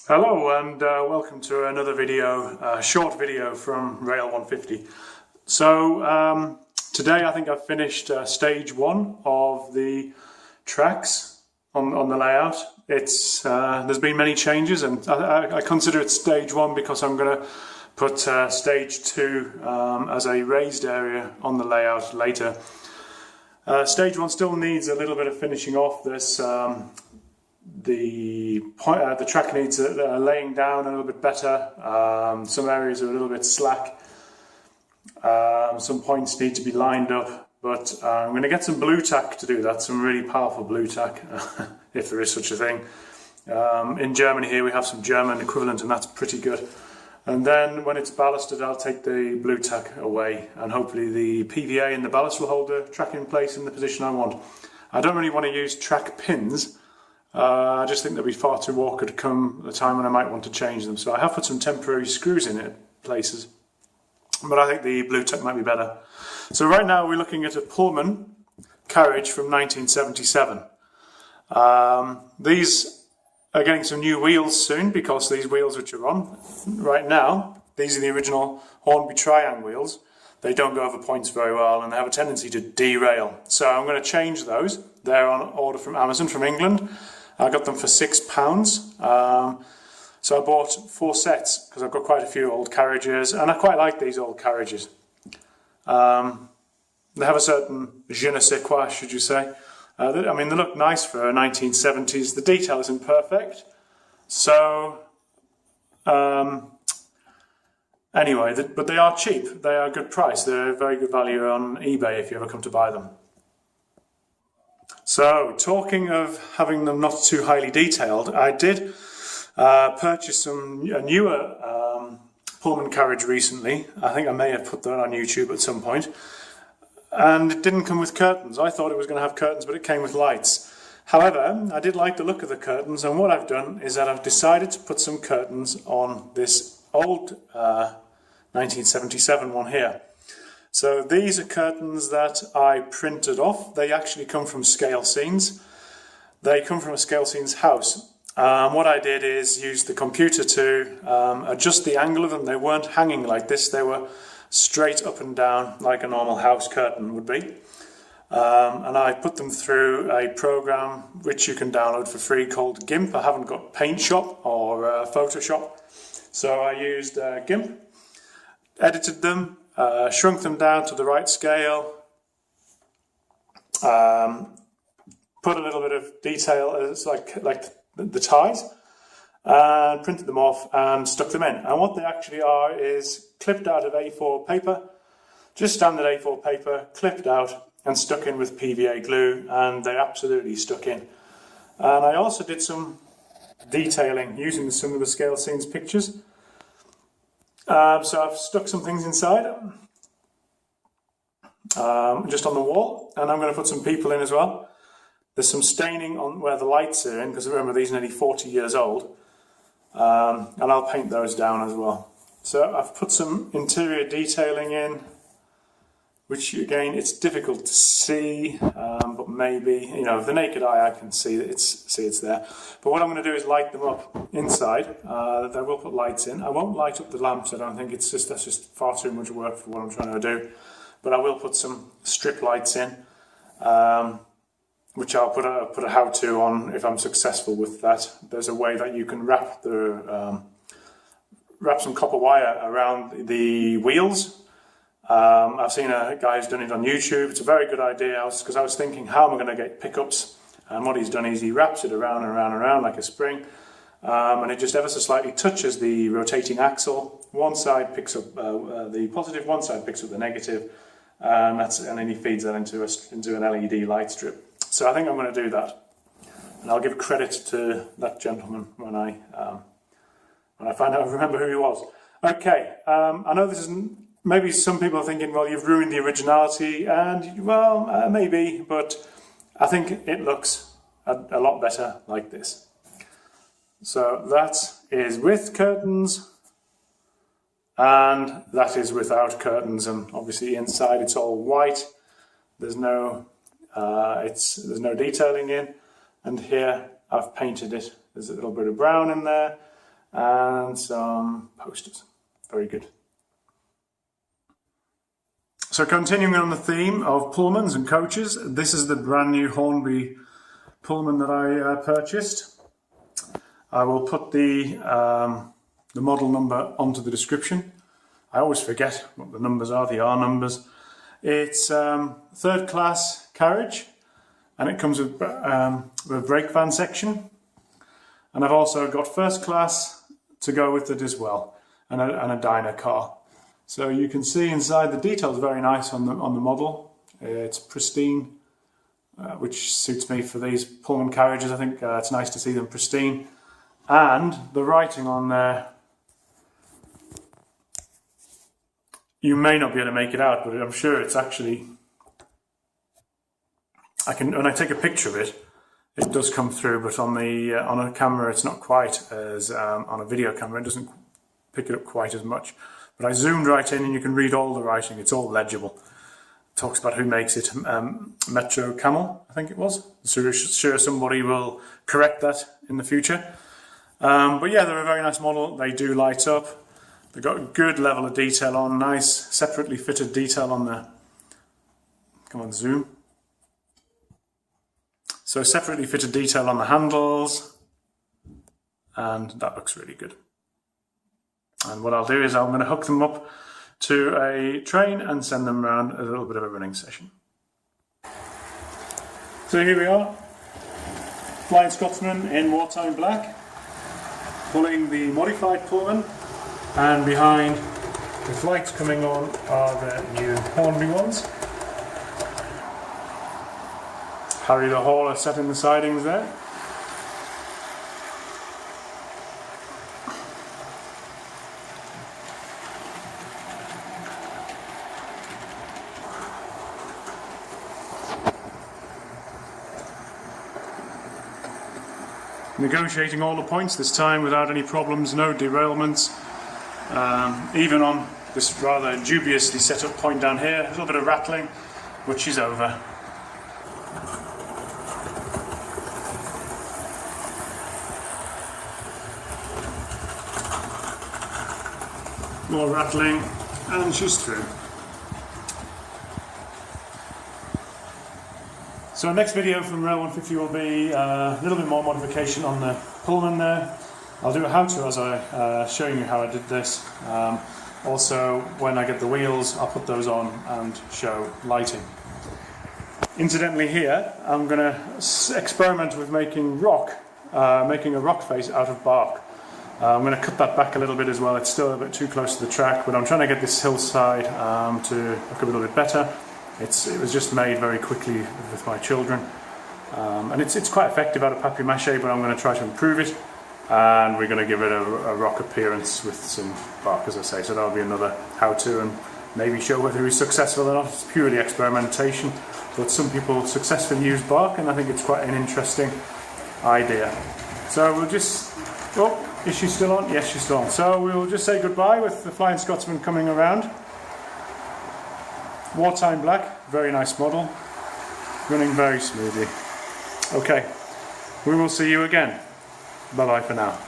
Hello and welcome to another video, short video from Rail 150. So today I think I've finished stage one of the tracks on the layout. It's there's been many changes, and I consider it stage one because I'm going to put stage two as a raised area on the layout later. Stage one still needs a little bit of finishing off. There's the track needs laying down a little bit better. Some areas are a little bit slack. Some points need to be lined up, but I'm going to get some blue tack to do that, some really powerful blue tack, if there is such a thing. In Germany here we have some German equivalent, and that's pretty good. And then when it's ballasted, I'll take the blue tack away, and hopefully the PVA and the ballast will hold the track in place in the position I want. I don't really want to use track pins. I just think they'll be far too awkward come the time when I might want to change them. So I have put some temporary screws in it places, but I think the blue tack might be better. So right now we're looking at a Pullman carriage from 1977. These are getting some new wheels soon, because these wheels which are on right now, these are the original Hornby triangle wheels. They don't go over points very well and they have a tendency to derail. So I'm going to change those. They're on order from Amazon from England. I got them for £6. So I bought 4 sets because I've got quite a few old carriages, and I quite like these old carriages. They have a certain je ne sais quoi, should you say. I mean, they look nice for 1970s. The detail isn't perfect. So, anyway, but they are cheap. They are a good price. They're a very good value on eBay if you ever come to buy them. So, talking of having them not too highly detailed, I did purchase a newer Pullman carriage recently. I think I may have put that on YouTube at some point. And it didn't come with curtains. I thought it was going to have curtains, but it came with lights. However, I did like the look of the curtains, and what I've done is that I've decided to put some curtains on this old 1977 one here. So these are curtains that I printed off. They actually come from Scale Scenes. They come from a Scale Scenes house. What I did is use the computer to adjust the angle of them. They weren't hanging like this. They were straight up and down like a normal house curtain would be. And I put them through a program which you can download for free called GIMP. I haven't got Paint Shop or Photoshop. So I used GIMP, edited them, shrunk them down to the right scale, put a little bit of detail, it's like the ties, and printed them off and stuck them in. And what they actually are is clipped out of A4 paper, just standard A4 paper, clipped out and stuck in with PVA glue, and they absolutely stuck in. And I also did some detailing using some of the Scale Scenes pictures. So I've stuck some things inside, just on the wall, and I'm going to put some people in as well. There's some staining on where the lights are in, because remember these are nearly 40 years old, and I'll paint those down as well. So I've put some interior detailing in, which again it's difficult to see, but maybe, you know, with the naked eye I can see that it's there. But what I'm going to do is light them up inside. I will put lights in. I won't light up the lamps. I don't think that's just far too much work for what I'm trying to do. But I will put some strip lights in, which I'll put a how-to on if I'm successful with that. There's a way that you can wrap some copper wire around the wheels. I've seen a guy who's done it on YouTube. It's a very good idea, because I was thinking, how am I going to get pickups? And what he's done is he wraps it around and around and around like a spring, and it just ever so slightly touches the rotating axle. One side picks up the positive, one side picks up the negative, and then he feeds that into an LED light strip. So I think I'm going to do that, and I'll give credit to that gentleman when I find out, remember who he was. Okay, I know this isn't. Maybe some people are thinking, well, you've ruined the originality, and well, maybe, but I think it looks a lot better like this. So that is with curtains and that is without curtains, and obviously inside it's all white. There's no there's no detailing in, and here I've painted it. There's a little bit of brown in there and some posters. Very good. So continuing on the theme of Pullmans and coaches, this is the brand new Hornby Pullman that I purchased. I will put the model number onto the description. I always forget what the numbers are, the R numbers. It's third class carriage, and it comes with a brake van section. And I've also got first class to go with it as well, and a diner car. So you can see inside the details very nice on the model. It's pristine, which suits me for these Pullman carriages. I think it's nice to see them pristine. And the writing on there, you may not be able to make it out, but I'm sure it's actually, when I take a picture of it, it does come through, but on a camera it's not quite as, on a video camera it doesn't pick it up quite as much. But I zoomed right in and you can read all the writing, it's all legible. It talks about who makes it, Metro Camel, I think it was. So sure somebody will correct that in the future. But yeah, they're a very nice model, they do light up. They've got a good level of detail on, nice separately fitted detail on the, come on zoom. So separately fitted detail on the handles, and that looks really good. And what I'll do is I'm going to hook them up to a train and send them around a little bit of a running session. So here we are, Flying Scotsman in wartime black, pulling the modified Pullman, and behind the flights coming on are the new Hornby ones. Harry the Hauler setting the sidings there. Negotiating all the points this time without any problems, no derailments. Even on this rather dubiously set up point down here, a little bit of rattling, which is over. More rattling, and she's through. So next video from Rail 150 will be a little bit more modification on the Pullman there. I'll do a how-to as I showing you how I did this. Also, when I get the wheels, I'll put those on and show lighting. Incidentally here, I'm going to experiment with making a rock face out of bark. I'm going to cut that back a little bit as well. It's still a bit too close to the track, but I'm trying to get this hillside to look a little bit better. It was just made very quickly with my children, and it's quite effective out of papier-mâché, but I'm going to try to improve it, and we're going to give it a rock appearance with some bark, as I say. So that'll be another how-to, and maybe show whether it's successful or not. It's purely experimentation, but some people successfully use bark, and I think it's quite an interesting idea. So we'll just, oh, is she still on? Yes, she's still on. So we'll just say goodbye with the Flying Scotsman coming around. Wartime black, very nice model, running very smoothly. Okay, we will see you again. Bye bye for now.